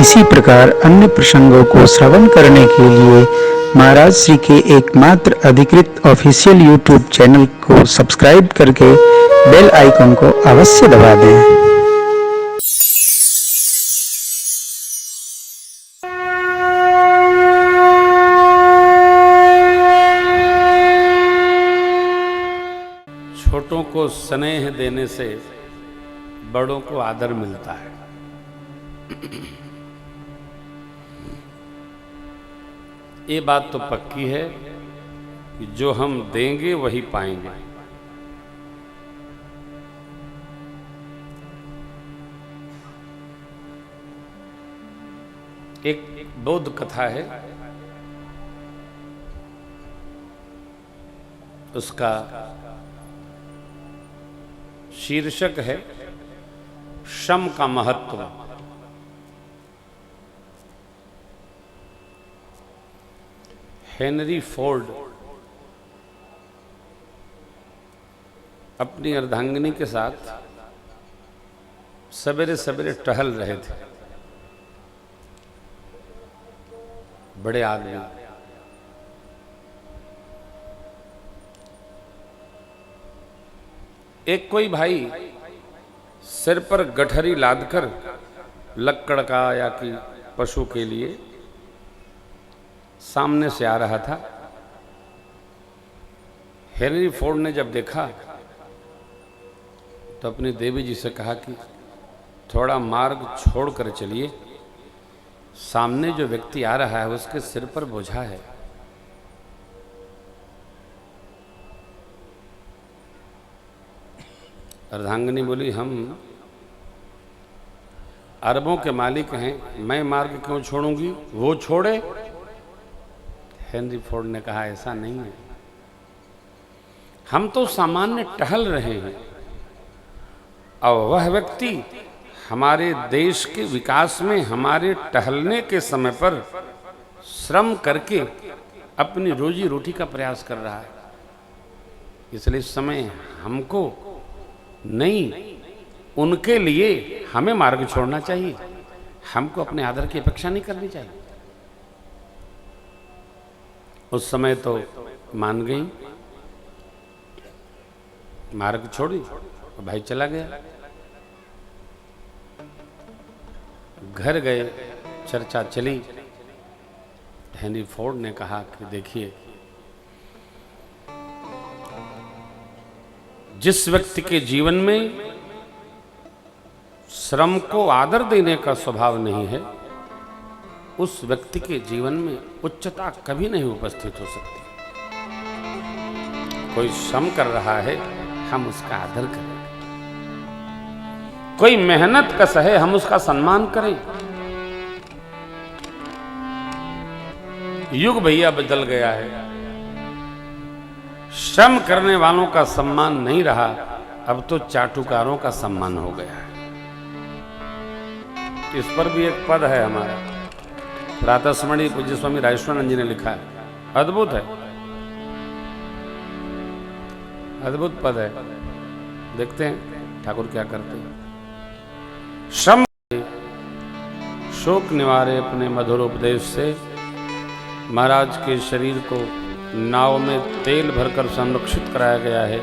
इसी प्रकार अन्य प्रसंगों को श्रवण करने के लिए महाराज श्री के एकमात्र अधिकृत ऑफिशियल यूट्यूब चैनल को सब्सक्राइब करके बेल आइकन को अवश्य दबा दें। छोटों को स्नेह देने से बड़ों को आदर मिलता है। ये बात तो पक्की है कि जो हम देंगे वही पाएंगे। एक बौद्ध कथा है, उसका शीर्षक है श्रम का महत्व। हेनरी फोर्ड अपनी अर्धांगिनी के साथ सवेरे सवेरे टहल रहे थे। बड़े आदमी, एक कोई भाई सिर पर गठरी लादकर लक्कड़ का या कि पशु के लिए सामने से आ रहा था। हेनरी फोर्ड ने जब देखा तो अपनी देवी जी से कहा कि थोड़ा मार्ग छोड़कर चलिए, सामने जो व्यक्ति आ रहा है उसके सिर पर बोझा है। अर्धांगिनी बोली, हम अरबों के मालिक हैं, मैं मार्ग क्यों छोड़ूंगी, वो छोड़े। हेनरी फोर्ड ने कहा, ऐसा नहीं है, हम तो सामान्य टहल रहे हैं और वह व्यक्ति हमारे देश के विकास में हमारे टहलने के समय पर श्रम करके अपनी रोजी रोटी का प्रयास कर रहा है। इसलिए इस समय हमको नहीं, उनके लिए हमें मार्ग छोड़ना चाहिए, हमको अपने आदर की अपेक्षा नहीं करनी चाहिए। उस समय तो मान गई, मार्ग छोड़ी तो भाई चला गया। घर गए, चर्चा चली। हेनरी फोर्ड ने कहा कि देखिए, जिस व्यक्ति के जीवन में श्रम को आदर देने का स्वभाव नहीं है, उस व्यक्ति के जीवन में उच्चता कभी नहीं उपस्थित हो सकती। कोई श्रम कर रहा है, हम उसका आदर करें। कोई मेहनत कस है, हम उसका सम्मान करें। युग भैया बदल गया है, श्रम करने वालों का सम्मान नहीं रहा, अब तो चाटुकारों का सम्मान हो गया है। इस पर भी एक पद है हमारा, प्रातस्मरणीय पूज्य स्वामी राजेश्वरानंद जी ने लिखा है, अद्भुत है, अद्भुत पद है। देखते हैं ठाकुर क्या करते हैं। श्रम शोक निवारे अपने मधुर उपदेश से महाराज के शरीर को नाव में तेल भरकर संरक्षित कराया गया है।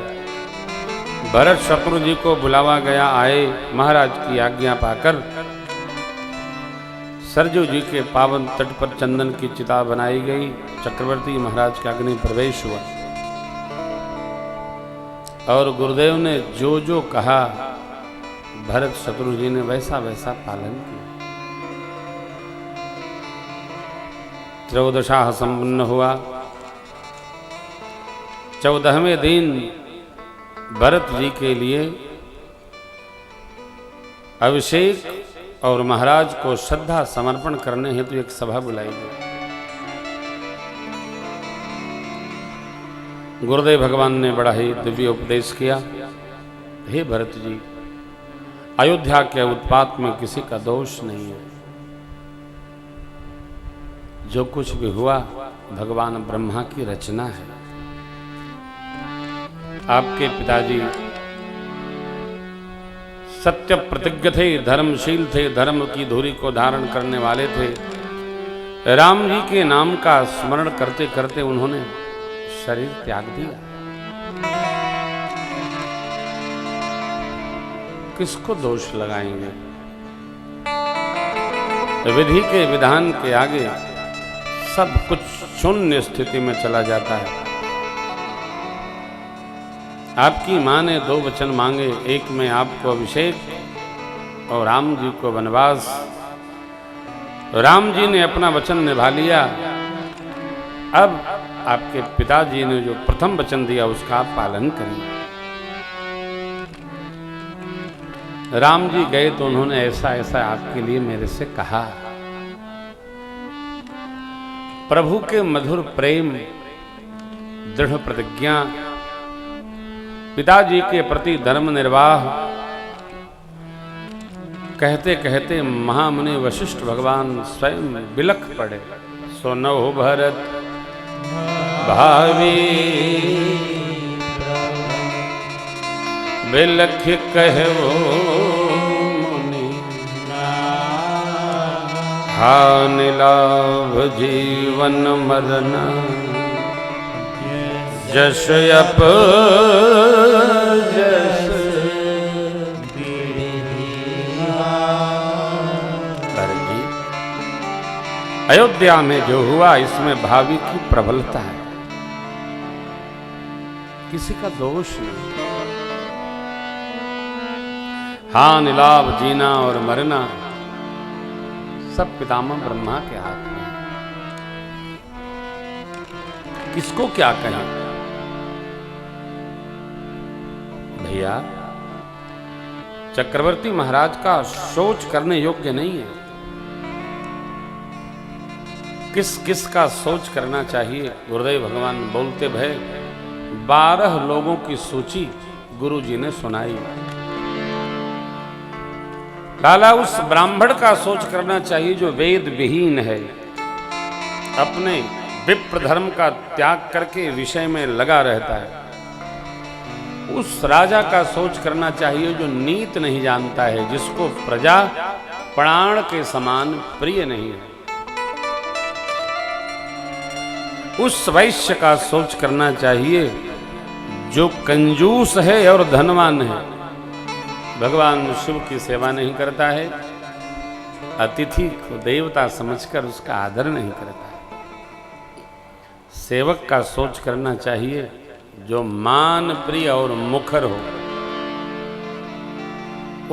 भरत शत्रु जी को बुलावा गया, आए महाराज की आज्ञा पाकर। सरजू जी के पावन तट पर चंदन की चिता बनाई गई, चक्रवर्ती महाराज का अग्नि प्रवेश हुआ और गुरुदेव ने जो जो कहा भरत शत्रु जी ने वैसा वैसा पालन किया। त्रयोदशाह संपन्न हुआ। 14वें दिन भरत जी के लिए अभिषेक और महाराज को श्रद्धा समर्पण करने हेतु एक सभा बुलाई गई। गुरुदेव भगवान ने बड़ा ही दिव्य उपदेश किया। हे भरत जी, अयोध्या के उत्पात में किसी का दोष नहीं है। जो कुछ भी हुआ भगवान ब्रह्मा की रचना है। आपके पिताजी सत्य प्रतिज्ञ थे, धर्मशील थे, धर्म की धुरी को धारण करने वाले थे। राम जी के नाम का स्मरण करते करते उन्होंने शरीर त्याग दिया। किसको दोष लगाएंगे? विधि के विधान के आगे सब कुछ शून्य स्थिति में चला जाता है। आपकी मां ने 2 वचन मांगे, एक में आपको अभिषेक और राम जी को वनवास। राम जी ने अपना वचन निभा लिया। अब आपके पिताजी ने जो प्रथम वचन दिया उसका आप पालन करिए। राम जी गए तो उन्होंने ऐसा ऐसा आपके लिए मेरे से कहा। प्रभु के मधुर प्रेम, दृढ़ प्रतिज्ञा, पिताजी के प्रति धर्म निर्वाह, कहते कहते महामुनि वशिष्ठ भगवान स्वयं बिलख पड़े। सुनो भरत भावी बिलख कहवो मुनि, हानि लाभ जीवन मरना, जस अप जस करगी। अयोध्या में जो हुआ इसमें भावी की प्रबलता है, किसी का दोष नहीं। हानि लाभ जीना और मरना सब पितामह ब्रह्मा के हाथ में है। किसको क्या कहें? भैया, चक्रवर्ती महाराज का सोच करने योग्य नहीं है। किस किस का सोच करना चाहिए? गुरुदेव भगवान बोलते भय 12 लोगों की सूची गुरु जी ने सुनाई। लाला, उस ब्राह्मण का सोच करना चाहिए जो वेद विहीन है, अपने विप्र धर्म का त्याग करके विषय में लगा रहता है। उस राजा का सोच करना चाहिए जो नीत नहीं जानता है, जिसको प्रजा प्राण के समान प्रिय नहीं है। उस वैश्य का सोच करना चाहिए जो कंजूस है और धनवान है, भगवान शिव की सेवा नहीं करता है, अतिथि को देवता समझकर उसका आदर नहीं करता है। सेवक का सोच करना चाहिए जो मान प्रिय और मुखर हो।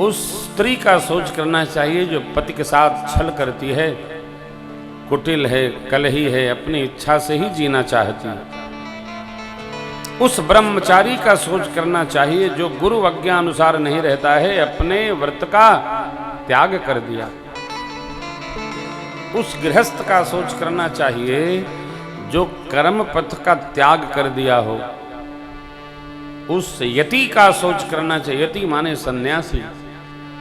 उस स्त्री का सोच करना चाहिए जो पति के साथ छल करती है, कुटिल है, कलही है, अपनी इच्छा से ही जीना चाहती है। उस ब्रह्मचारी का सोच करना चाहिए जो गुरु आज्ञा अनुसार नहीं रहता है, अपने व्रत का त्याग कर दिया। उस गृहस्थ का सोच करना चाहिए जो कर्म पथ का त्याग कर दिया हो। उस यति का सोच करना चाहिए, यति माने सन्यासी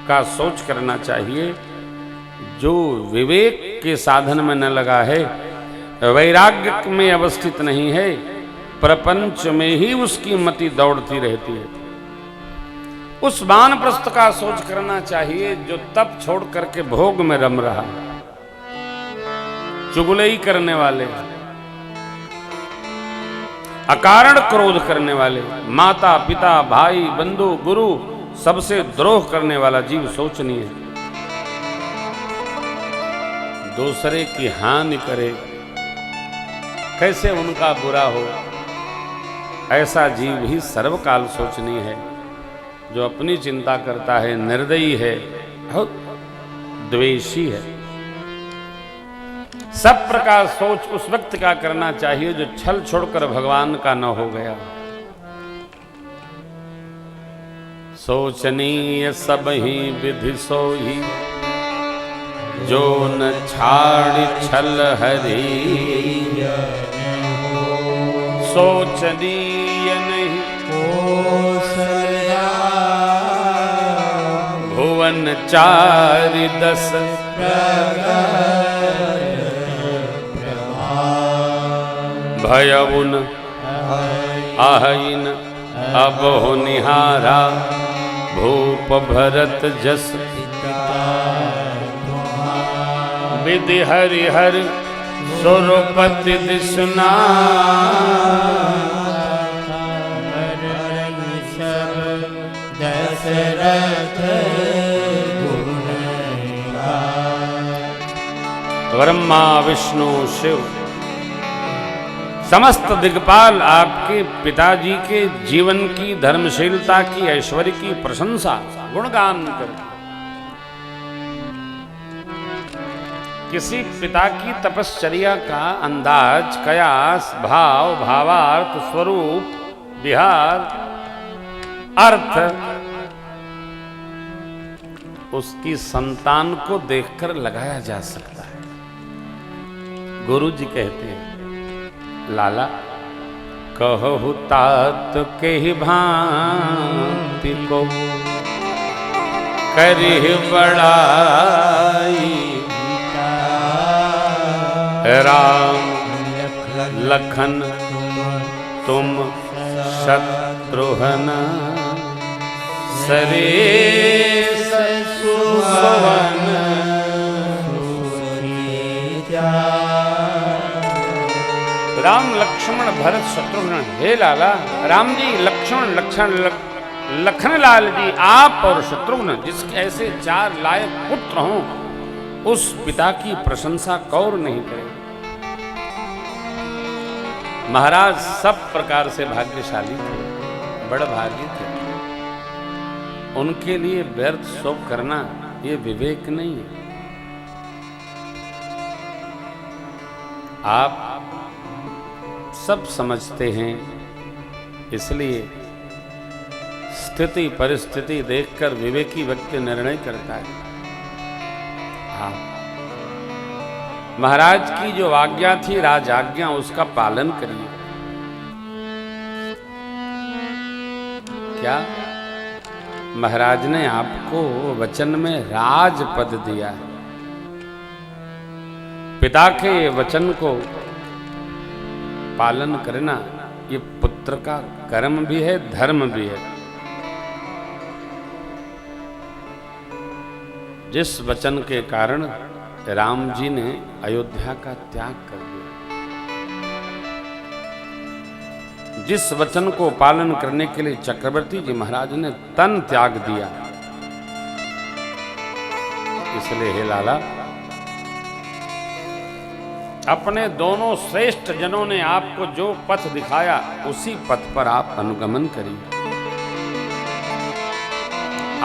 का सोच करना चाहिए जो विवेक के साधन में न लगा है, वैराग्य में अवस्थित नहीं है, प्रपंच में ही उसकी मति दौड़ती रहती है। उस वानप्रस्थ का सोच करना चाहिए जो तप छोड़ करके भोग में रम रहा, चुगलई करने वाले, अकारण क्रोध करने वाले, माता पिता भाई बंधु गुरु सबसे द्रोह करने वाला जीव सोचनीय है। दूसरे की हानि करे, कैसे उनका बुरा हो, ऐसा जीव ही सर्वकाल सोचनीय है। जो अपनी चिंता करता है, निर्दयी है, बहुत द्वेषी है। सब प्रकार सोच उस व्यक्ति का करना चाहिए जो छल छोड़कर भगवान का न हो गया। सोचनीय सब ही विधि सोई, जो न छाड़ छल हरि। सोचनीय नहीं भुवन 4-10 भयउन आहिन अब हो निहारा। भूप भरत जस विधि हरिहर सुरपति दिसना दशरथ ब्रह्मा विष्णु शिव समस्त दिग्पाल आपके पिताजी के जीवन की, धर्मशीलता की, ऐश्वर्य की प्रशंसा गुणगान करते। किसी पिता की तपश्चर्या का अंदाज, कयास, भाव, भावार्थ, स्वरूप, विहार, अर्थ उसकी संतान को देखकर लगाया जा सकता है। गुरु जी कहते हैं, लाला कहु तात के ही भांति को करिह बड़ाई, राम लखन तुम शत्रुघ्न सरेस सुवन। राम लक्ष्मण भरत शत्रुघ्न, हे लाला राम जी, लक्ष्मण लखनलाल जी, आप और शत्रुघ्न जिसके ऐसे 4 लायक पुत्र हों, उस पिता की प्रशंसा कौर नहीं करे। महाराज सब प्रकार से भाग्यशाली थे, बड़ भागी थे। उनके लिए व्यर्थ शोक करना ये विवेक नहीं है। आप सब समझते हैं, इसलिए स्थिति परिस्थिति देखकर विवेकी व्यक्ति निर्णय करता है। हाँ, महाराज की जो आज्ञा थी, राज आज्ञा, उसका पालन करिए। क्या महाराज ने आपको वचन में राजपद दिया है। पिता के वचन को पालन करना ये पुत्र का कर्म भी है, धर्म भी है। जिस वचन के कारण राम जी ने अयोध्या का त्याग कर दिया, जिस वचन को पालन करने के लिए चक्रवर्ती जी महाराज ने तन त्याग दिया, इसलिए हे लाला, अपने दोनों श्रेष्ठ जनों ने आपको जो पथ दिखाया, उसी पथ पर आप अनुगमन करिए।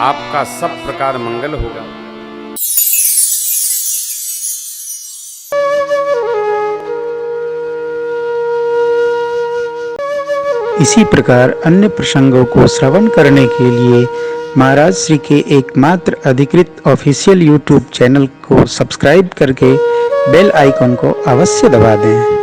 आपका सब प्रकार मंगल होगा। इसी प्रकार अन्य प्रसंगों को श्रवण करने के लिए महाराज श्री के एकमात्र अधिकृत ऑफिशियल YouTube चैनल को सब्सक्राइब करके बेल आइकन को अवश्य दबा दें।